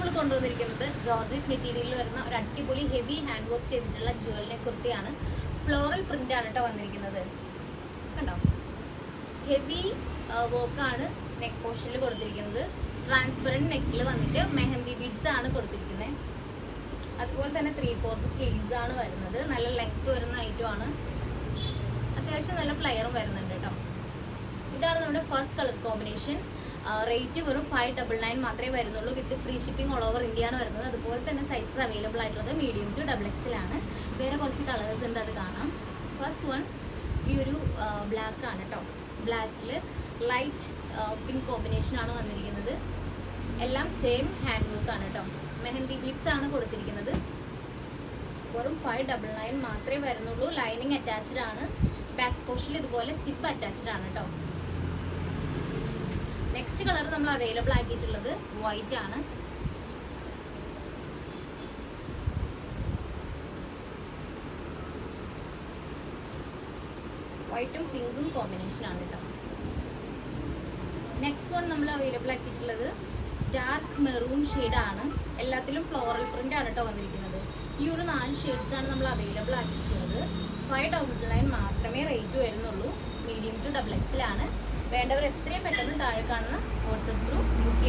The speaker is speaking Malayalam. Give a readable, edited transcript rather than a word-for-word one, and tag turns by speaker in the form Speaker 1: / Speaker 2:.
Speaker 1: നമ്മൾ കൊണ്ടുവന്നിരിക്കുന്നത് ജോർജറ്റ് മെറ്റീരിയലിൽ വരുന്ന ഒരു അടിപൊളി ഹെവി ഹാൻഡ് വർക്ക് ചെയ്തിട്ടുള്ള ജുവലിനെ കുർത്തിയാണ്. ഫ്ലോറൽ പ്രിന്റ് ആണ് കേട്ടോ വന്നിരിക്കുന്നത്. കണ്ടോ, ഹെവി വർക്കാണ് നെക്ക് പോർഷനിൽ കൊടുത്തിരിക്കുന്നത്. ട്രാൻസ്പെറൻറ്റ് നെക്കിൽ വന്നിട്ട് മെഹന്തി ബീഡ്സ് ആണ് കൊടുത്തിരിക്കുന്നത്. അതുപോലെ തന്നെ 3/4 സ്ലീവ്സ് ആണ് വരുന്നത്. നല്ല ലെങ്ത് വരുന്ന ഐറ്റമാണ്. അത്യാവശ്യം നല്ല ഫ്ലയറും വരുന്നുണ്ട് കേട്ടോ. ഇതാണ് നമ്മുടെ ഫസ്റ്റ് കളർ കോമ്പിനേഷൻ. റേറ്റ് വെറും 599 മാത്രമേ വരുന്നുള്ളൂ. വിത്ത് free shipping all over India ആണ് വരുന്നത്. അതുപോലെ തന്നെ സൈസസ് അവൈലബിൾ ആയിട്ടുള്ളത് മീഡിയം ടു XXL ആണ്. വേറെ കുറച്ച് കളേഴ്സ് ഉണ്ട്, അത് കാണാം. ഫസ്റ്റ് വൺ ഈ ഒരു ബ്ലാക്ക് ആണ് കേട്ടോ. ബ്ലാക്കിൽ ലൈറ്റ് പിങ്ക് കോമ്പിനേഷൻ ആണ് വന്നിരിക്കുന്നത്. എല്ലാം സെയിം ഹാൻഡ് വർക്ക് ആണ് കേട്ടോ. മെഹന്തി ബീഡ്സ് ആണ് കൊടുത്തിരിക്കുന്നത്. വെറും 599 മാത്രമേ വരുന്നുള്ളൂ. ലൈനിങ് അറ്റാച്ച്ഡ് ആണ്. ബാക്ക് പോർഷനിൽ ഇതുപോലെ സിപ്പ് അറ്റാച്ച്ഡ് ആണ് കേട്ടോ. നെക്സ്റ്റ് കളർ നമ്മൾ അവൈലബിൾ ആക്കിയിട്ടുള്ളത് വൈറ്റ് ആണ്. വൈറ്റും പിങ്കും കോമ്പിനേഷൻ ആണ് കേട്ടോ. നെക്സ്റ്റ് വൺ നമ്മൾ അവൈലബിൾ ആക്കിയിട്ടുള്ളത് ഡാർക്ക് മെറൂൺ ആണ്. എല്ലാത്തിലും ഫ്ലോറൽ പ്രിന്റ് ആണ് കേട്ടോ വന്നിരിക്കുന്നത്. ഈ ഒരു 4 ഷെയ്ഡ്സ് ആണ് നമ്മൾ അവൈലബിൾ ആക്കിയിട്ടുള്ളത്. 599 മാത്രമേ റേറ്റ് വരുന്നുള്ളൂ. മീഡിയം ടു XXL ആണ്. വേണ്ടവർ എത്രയും പെട്ടെന്ന് താഴെ കാണുന്ന വാട്സപ്പ് ഗ്രൂപ്പ് ബുക്ക്